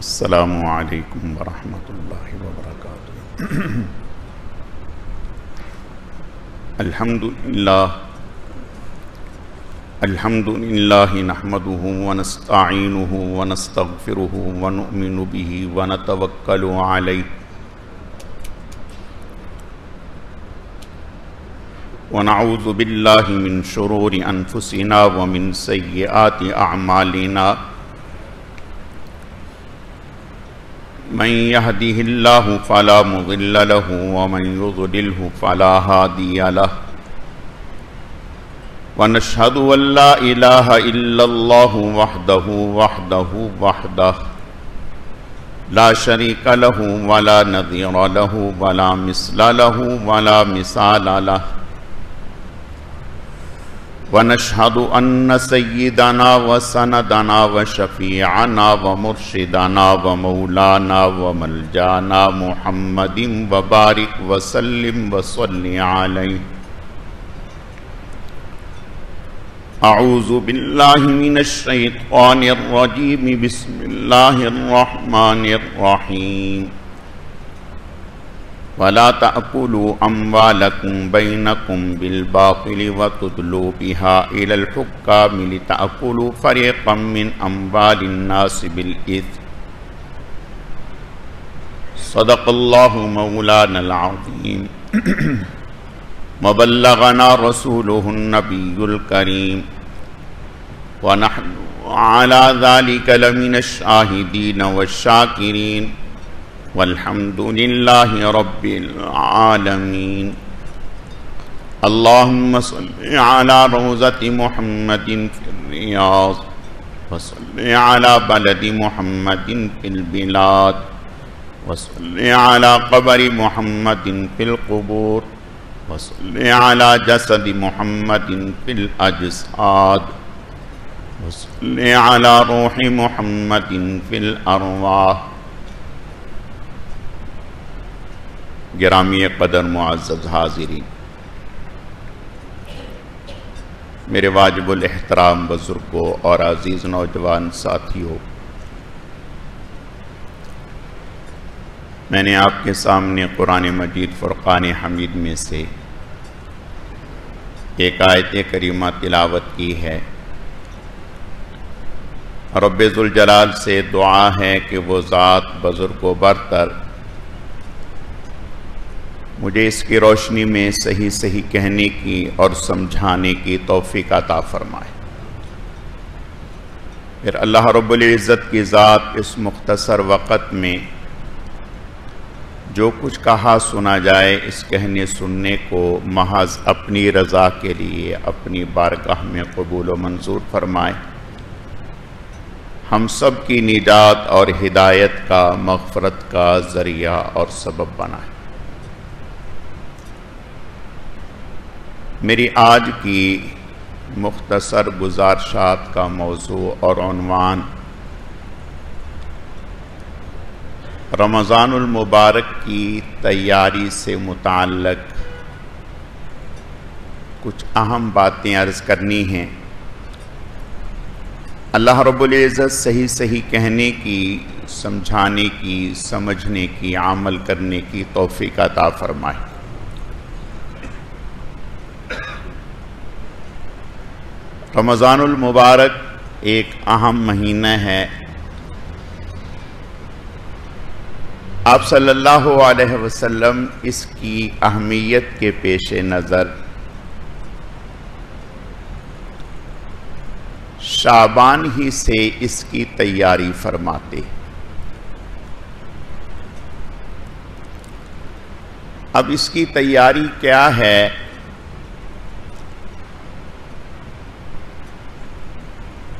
السلام علیکم ورحمۃ اللہ وبرکاتہ۔ الحمد للہ نحمده ونستعینه ونستغفره ونؤمن به ونتوکل علیہ ونعوذ باللہ من شرور انفسنا ومن سیئات اعمالنا، من يهده الله فلا مضل له ومن يضلله فلا هادي له، ونشهد أن لا إله إلا الله وحده لا شريك له ولا نظير له ولا مثل له ولا مثال له، ونشهد أن سيدنا وسندنا وشفيعنا ومرشدنا ومولانا وملجانا محمد وبارك وسلم وصل عليه۔ أعوذ بالله من الشيطان الرجيم، بسم الله الرحمن الرحيم۔ ولا تأكلوا أموالكم بينكم بالباطل وتدلوا بها إلى الحكام لتأكلوا فريقا من أموال الناس بالإثم، صدق الله مولانا العظيم، وبلغنا رسوله النبي الكريم، ونحن على ذلك لمن الشاهدين والشاكرين، والحمد لله رب العالمين۔ اللهم صل على روضة محمد في الرياض، وصل على بلد محمد في البلاد، وصل على قبر محمد في القبور، وصل على جسد محمد في الأجساد، وصل على روح محمد في الأرواح۔ گرامی قدر معزز حاضرین، میرے واجب الاحترام بزرگوں اور عزیز نوجوان ساتھیوں، میں نے آپ کے سامنے قرآن مجید فرقان حمید میں سے ایک آیت کریمہ تلاوت کی ہے۔ رب ذوالجلال سے دعا ہے کہ وہ ذات بزرگ و برتر مجھے اس کی روشنی میں صحیح صحیح کہنے کی اور سمجھانے کی توفیق عطا فرمائے۔ پھر اللہ رب العزت کی ذات اس مختصر وقت میں جو کچھ کہا سنا جائے، اس کہنے سننے کو محض اپنی رضا کے لیے اپنی بارگاہ میں قبول و منظور فرمائے، ہم سب کی نجات اور ہدایت کا، مغفرت کا ذریعہ اور سبب بنائے۔ میری آج کی مختصر گزارشات کا موضوع اور عنوان رمضان المبارک کی تیاری سے متعلق کچھ اہم باتیں عرض کرنی ہیں۔ اللہ رب العزت صحیح صحیح کہنے کی، سمجھانے کی، سمجھنے کی، عمل کرنے کی توفیق عطا فرمائے۔ رمضان المبارک ایک اہم مہینہ ہے۔ آپ صلی اللہ علیہ وسلم اس کی اہمیت کے پیش نظر شعبان ہی سے اس کی تیاری فرماتے۔ اب اس کی تیاری کیا ہے؟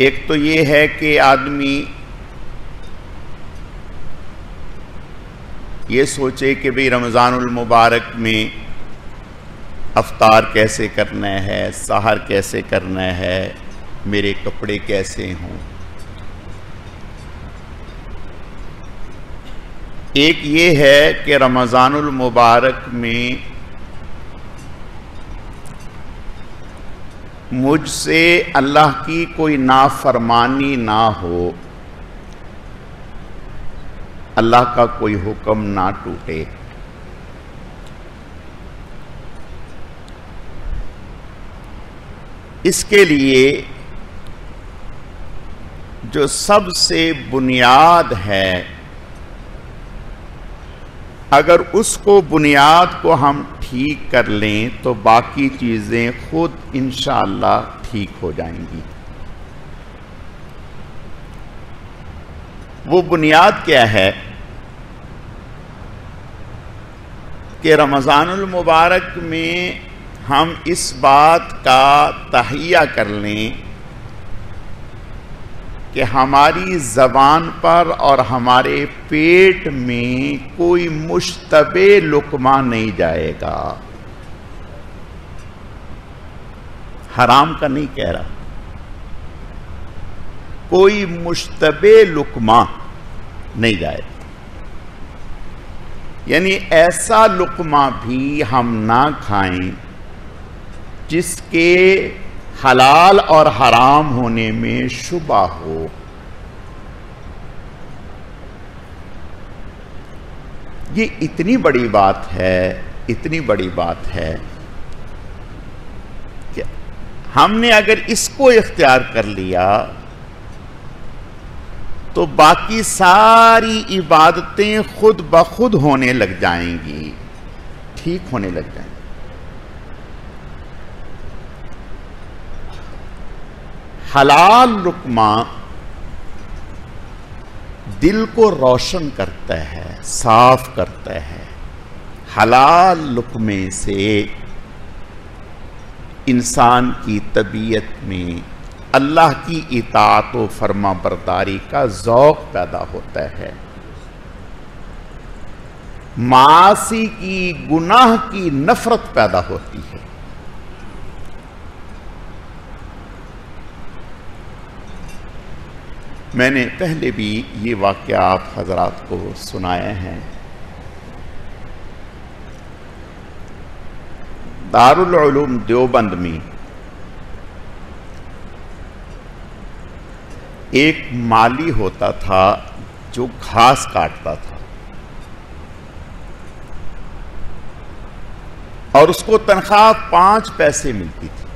ایک تو یہ ہے کہ آدمی یہ سوچے کہ بھئی رمضان المبارک میں افطار کیسے کرنا ہے، سحر کیسے کرنا ہے، میرے کپڑے کیسے ہوں۔ ایک یہ ہے کہ رمضان المبارک میں مجھ سے اللہ کی کوئی نافرمانی نہ ہو، اللہ کا کوئی حکم نہ ٹوٹے۔ اس کے لیے جو سب سے بنیاد ہے، اگر اس کو بنیاد کو ہم ٹھیک کر لیں تو باقی چیزیں خود انشاءاللہ ٹھیک ہو جائیں گی۔ وہ بنیاد کیا ہے کہ رمضان المبارک میں ہم اس بات کا تہیہ کر لیں کہ ہماری زبان پر اور ہمارے پیٹ میں کوئی مشتبہ لقمہ نہیں جائے گا۔ حرام کا نہیں کہہ رہا، کوئی مشتبہ لقمہ نہیں جائے گا، یعنی ایسا لقمہ بھی ہم نہ کھائیں جس کے حلال اور حرام ہونے میں شبہ ہو۔ یہ اتنی بڑی بات ہے، اتنی بڑی بات ہے کہ ہم نے اگر اس کو اختیار کر لیا تو باقی ساری عبادتیں خود بخود ہونے لگ جائیں گی، ٹھیک ہونے لگ جائیں گی۔ حلال لقمہ دل کو روشن کرتا ہے، صاف کرتا ہے۔ حلال لقمے سے انسان کی طبیعت میں اللہ کی اطاعت و فرما برداری کا ذوق پیدا ہوتا ہے، معاصی کی، گناہ کی نفرت پیدا ہوتی ہے۔ میں نے پہلے بھی یہ واقعہ آپ حضرات کو سنایا ہے۔ دارالعلوم دیوبند میں ایک مالی ہوتا تھا جو گھاس کاٹتا تھا، اور اس کو تنخواہ 5 پیسے ملتی تھی،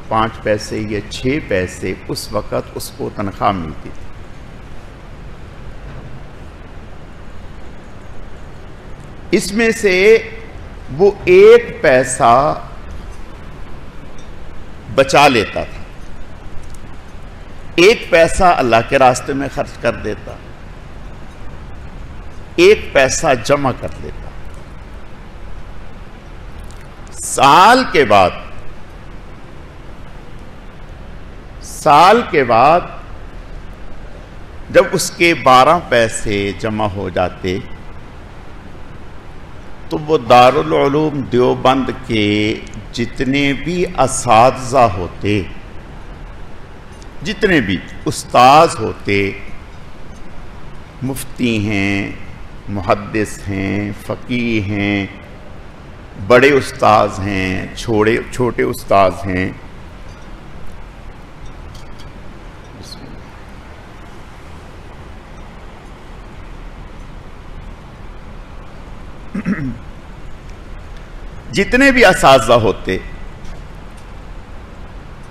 5 پیسے یا 6 پیسے اس وقت اس کو تنخواہ ملتی تھی۔ اس میں سے وہ 1 پیسہ بچا لیتا تھا، 1 پیسہ اللہ کے راستے میں خرچ کر دیتا، 1 پیسہ جمع کر لیتا۔ سال کے بعد جب اس کے 12 پیسے جمع ہو جاتے تو وہ دارالعلوم دیوبند کے جتنے بھی اساتذہ ہوتے، جتنے بھی استاذ ہوتے، مفتی ہیں، محدث ہیں، فقیہ ہیں، بڑے استاذ ہیں، چھوٹے استاذ ہیں، جتنے بھی اساتذہ ہوتے،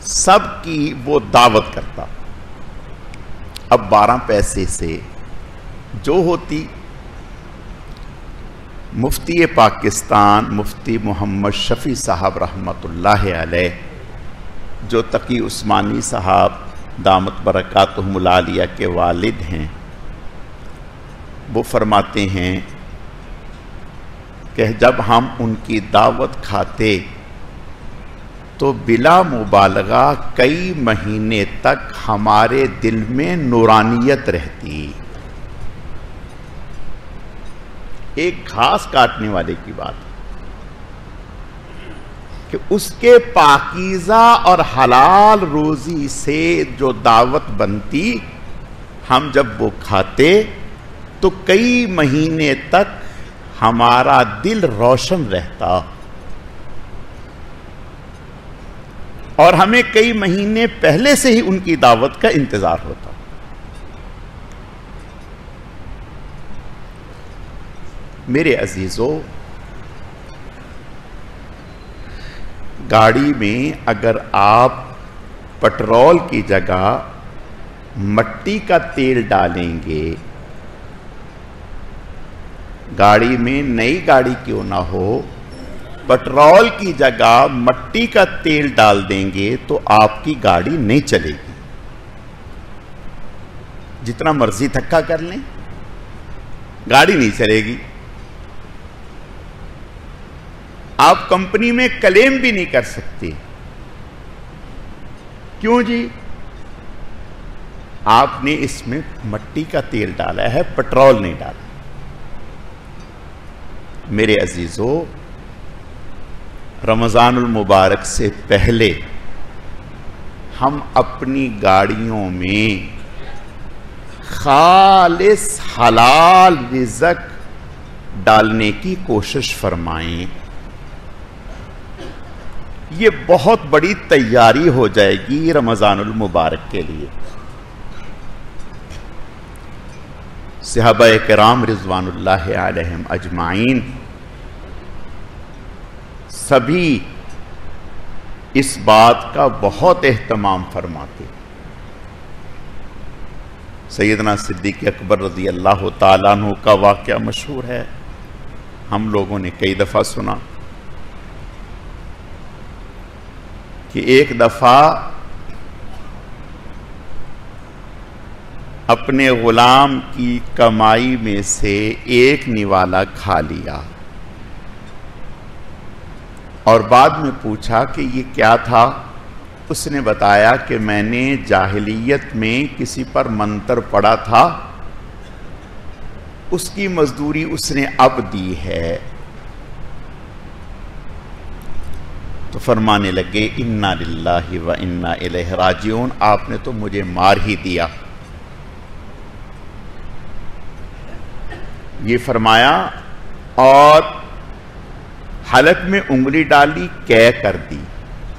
سب کی وہ دعوت کرتا۔ اب 12 پیسے سے جو ہوتی، مفتی پاکستان مفتی محمد شفیع صاحب رحمۃ اللہ علیہ، جو تقی عثمانی صاحب دامت برکاتہم العالیہ کے والد ہیں، وہ فرماتے ہیں کہ جب ہم ان کی دعوت کھاتے تو بلا مبالغہ کئی مہینے تک ہمارے دل میں نورانیت رہتی۔ ایک گھاس کاٹنے والے کی بات کہ اس کے پاکیزہ اور حلال روزی سے جو دعوت بنتی، ہم جب وہ کھاتے تو کئی مہینے تک ہمارا دل روشن رہتا، اور ہمیں کئی مہینے پہلے سے ہی ان کی دعوت کا انتظار ہوتا۔ میرے عزیزو، گاڑی میں اگر آپ پٹرول کی جگہ مٹی کا تیل ڈالیں گے، گاڑی میں نئی گاڑی کیوں نہ ہو، پٹرول کی جگہ مٹی کا تیل ڈال دیں گے تو آپ کی گاڑی نہیں چلے گی۔ جتنا مرضی دھکا کر لیں، گاڑی نہیں چلے گی۔ آپ کمپنی میں کلیم بھی نہیں کر سکتے۔ کیوں جی؟ آپ نے اس میں مٹی کا تیل ڈالا ہے، پٹرول نہیں ڈالا۔ میرے عزیزو، رمضان المبارک سے پہلے ہم اپنی گاڑیوں میں خالص حلال رزق ڈالنے کی کوشش فرمائیں۔ یہ بہت بڑی تیاری ہو جائے گی رمضان المبارک کے لیے۔ صحابہ کرام رضوان اللہ علیہم اجمعین سبھی اس بات کا بہت اہتمام فرماتے۔ سیدنا صدیق اکبر رضی اللہ تعالیٰ عنہ کا واقعہ مشہور ہے، ہم لوگوں نے کئی دفعہ سنا کہ ایک دفعہ اپنے غلام کی کمائی میں سے ایک نوالا کھا لیا اور بعد میں پوچھا کہ یہ کیا تھا۔ اس نے بتایا کہ میں نے جاہلیت میں کسی پر منتر پڑا تھا، اس کی مزدوری اس نے اب دی ہے۔ تو فرمانے لگے انا للہ و انا الیہ راجعون، آپ نے تو مجھے مار ہی دیا۔ یہ فرمایا اور حلق میں انگلی ڈالی، کہہ کر دی،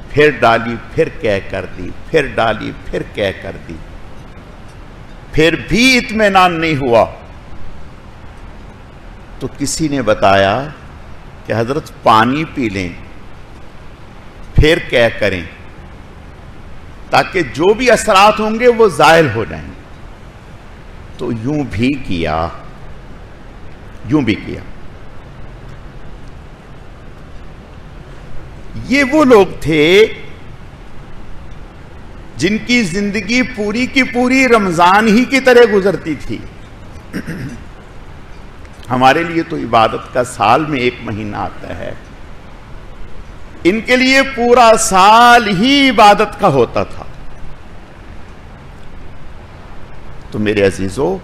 پھر ڈالی، پھر کہہ کر دی، پھر ڈالی، پھر کہہ کر دی، پھر بھی اطمینان نہیں ہوا۔ تو کسی نے بتایا کہ حضرت پانی پی لیں، پھر کہہ کریں، تاکہ جو بھی اثرات ہوں گے وہ زائل ہو جائیں گے۔ تو یوں بھی کیا، یوں بھی کیا۔ یہ وہ لوگ تھے جن کی زندگی پوری کی پوری رمضان ہی کی طرح گزرتی تھی۔ ہمارے لیے تو عبادت کا سال میں ایک مہینہ آتا ہے، ان کے لیے پورا سال ہی عبادت کا ہوتا تھا۔ تو میرے عزیزو،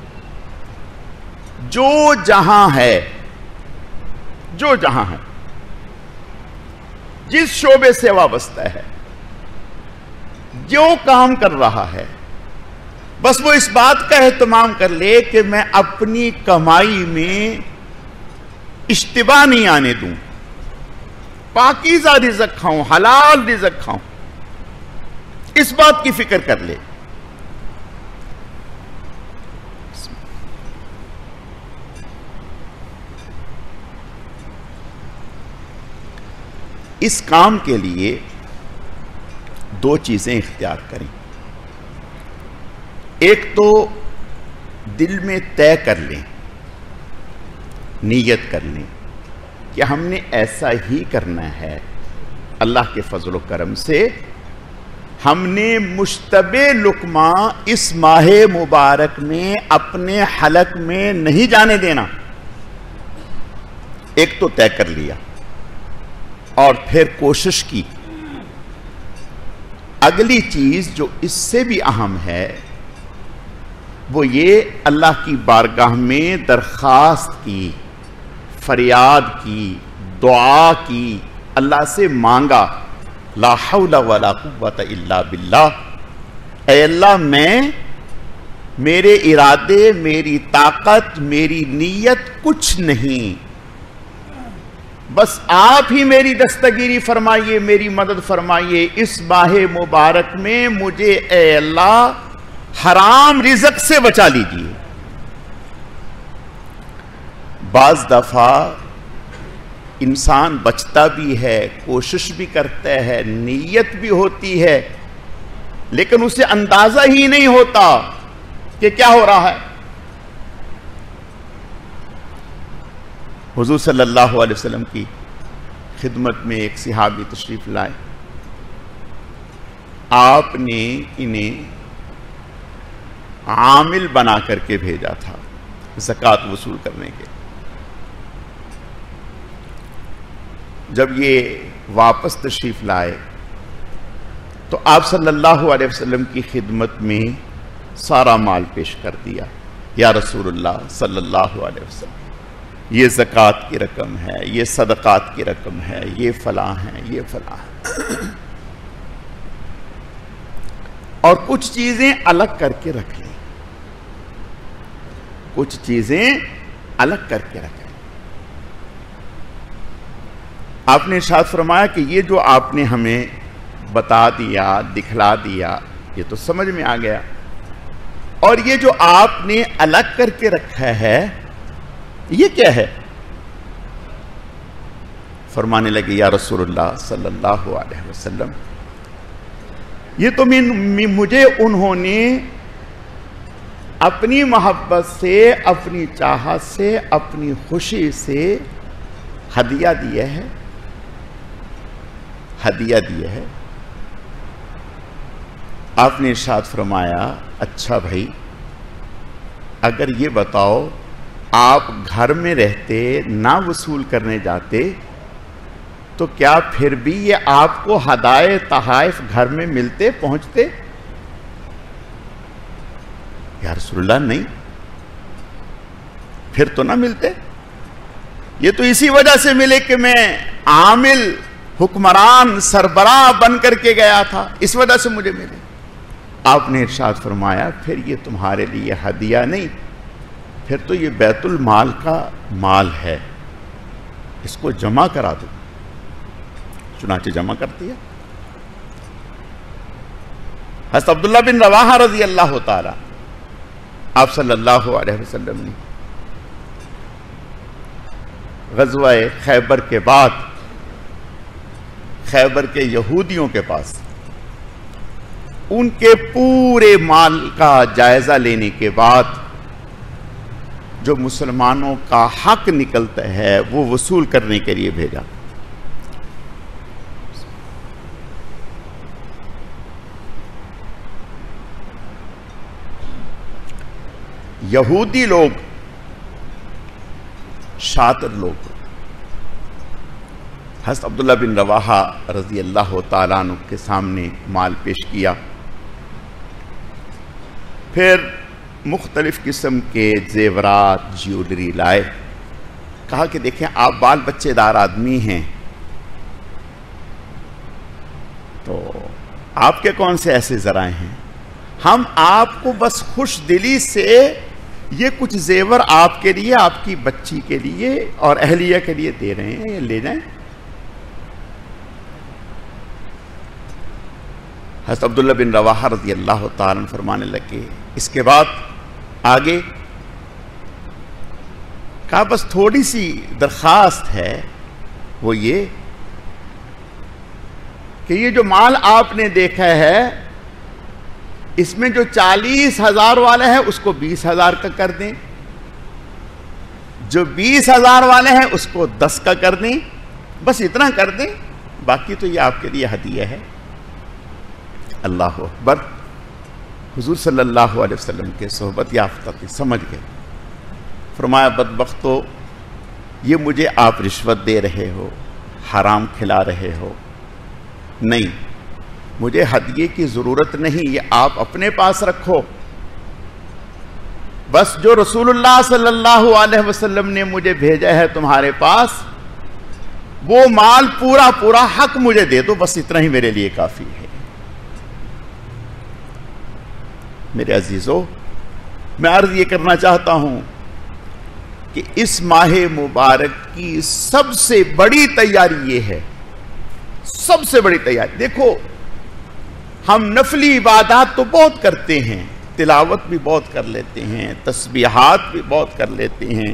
جو جہاں ہے، جو جہاں ہے، جس شعبے سے وابستہ ہے، جو کام کر رہا ہے، بس وہ اس بات کا اہتمام کر لے کہ میں اپنی کمائی میں اشتباہ نہیں آنے دوں، پاکیزہ رزق کھاؤں، حلال رزق کھاؤں، اس بات کی فکر کر لے۔ اس کام کے لیے دو چیزیں اختیار کریں۔ ایک تو دل میں طے کر لیں، نیت کر لیں کہ ہم نے ایسا ہی کرنا ہے۔ اللہ کے فضل و کرم سے ہم نے مشتبہ لقمہ اس ماہ مبارک میں اپنے حلق میں نہیں جانے دینا۔ ایک تو طے کر لیا اور پھر کوشش کی۔ اگلی چیز جو اس سے بھی اہم ہے وہ یہ اللہ کی بارگاہ میں درخواست کی، فریاد کی، دعا کی، اللہ سے مانگا، لا حول ولا قوت الا باللہ، اے اللہ میں، میرے ارادے، میری طاقت، میری نیت کچھ نہیں، بس آپ ہی میری دستگیری فرمائیے، میری مدد فرمائیے۔ اس ماہ مبارک میں مجھے اے اللہ حرام رزق سے بچا لیجیے۔ بعض دفعہ انسان بچتا بھی ہے، کوشش بھی کرتا ہے، نیت بھی ہوتی ہے، لیکن اسے اندازہ ہی نہیں ہوتا کہ کیا ہو رہا ہے۔ حضور صلی اللہ علیہ وسلم کی خدمت میں ایک صحابی تشریف لائے، آپ نے انہیں عامل بنا کر کے بھیجا تھا زکوٰۃ وصول کرنے کے۔ جب یہ واپس تشریف لائے تو آپ صلی اللہ علیہ وسلم کی خدمت میں سارا مال پیش کر دیا۔ یا رسول اللہ صلی اللہ علیہ وسلم، یہ زکوٰۃ کی رقم ہے، یہ صدقات کی رقم ہے، یہ فلاں ہے، یہ فلاں ہے، اور کچھ چیزیں الگ کر کے رکھ لیں، کچھ چیزیں الگ کر کے رکھ لیں۔ آپ نے ارشاد فرمایا کہ یہ جو آپ نے ہمیں بتا دیا، دکھلا دیا، یہ تو سمجھ میں آ گیا، اور یہ جو آپ نے الگ کر کے رکھا ہے یہ کیا ہے؟ فرمانے لگے یا رسول اللہ صلی اللہ علیہ وسلم، یہ تو مجھے انہوں نے اپنی محبت سے، اپنی چاہت سے، اپنی خوشی سے ہدیہ دیا ہے، ہدیہ دیا ہے۔ آپ نے ارشاد فرمایا اچھا بھائی، اگر یہ بتاؤ آپ گھر میں رہتے، نہ وصول کرنے جاتے، تو کیا پھر بھی یہ آپ کو ہدائے تحائف گھر میں ملتے، پہنچتے؟ یا رسول اللہ نہیں، پھر تو نہ ملتے، یہ تو اسی وجہ سے ملے کہ میں عامل، حکمران، سربراہ بن کر کے گیا تھا، اس وجہ سے مجھے ملے۔ آپ نے ارشاد فرمایا پھر یہ تمہارے لیے ہدیہ نہیں، پھر تو یہ بیت المال کا مال ہے، اس کو جمع کرا دو۔ چنانچہ جمع کر دیا۔ حضرت عبداللہ بن رواحہ رضی اللہ تعالی آپ صلی اللہ علیہ وسلم نے غزوہ خیبر کے بعد خیبر کے یہودیوں کے پاس ان کے پورے مال کا جائزہ لینے کے بعد جو مسلمانوں کا حق نکلتا ہے وہ وصول کرنے کے لیے بھیجا۔ یہودی لوگ شاطر لوگ حضرت عبداللہ بن رواحہ رضی اللہ تعالیٰ عنہ کے سامنے مال پیش کیا، پھر مختلف قسم کے زیورات، جیولری لائے، کہا کہ دیکھیں آپ بال بچے دار آدمی ہیں، تو آپ کے کون سے ایسے ذرائع ہیں، ہم آپ کو بس خوش دلی سے یہ کچھ زیور آپ کے لیے، آپ کی بچی کے لیے اور اہلیہ کے لیے دے رہے ہیں، لے جائیں۔ حضرت عبداللہ بن رواحہ رضی اللہ تعالیٰ عنہ فرمانے لگے، اس کے بعد آگے کہا بس تھوڑی سی درخواست ہے، وہ یہ کہ یہ جو مال آپ نے دیکھا ہے اس میں جو 40,000 والے ہیں اس کو 20,000 کا کر دیں، جو 20,000 والے ہیں اس کو 10 کا کر دیں، بس اتنا کر دیں، باقی تو یہ آپ کے لیے ہدیہ ہے۔ اللہ اکبر۔ حضور صلی اللہ علیہ وسلم کے صحبت یافتہ تھی، سمجھ گئے، فرمایا بدبختو، یہ مجھے آپ رشوت دے رہے ہو، حرام کھلا رہے ہو، نہیں، مجھے ہدیے کی ضرورت نہیں، یہ آپ اپنے پاس رکھو، بس جو رسول اللہ صلی اللہ علیہ وسلم نے مجھے بھیجا ہے تمہارے پاس وہ مال پورا پورا حق مجھے دے دو، بس اتنا ہی میرے لیے کافی ہے۔ میرے عزیزو، میں عرض یہ کرنا چاہتا ہوں کہ اس ماہ مبارک کی سب سے بڑی تیاری یہ ہے، سب سے بڑی تیاری، دیکھو ہم نفلی عبادات تو بہت کرتے ہیں، تلاوت بھی بہت کر لیتے ہیں، تسبیحات بھی بہت کر لیتے ہیں،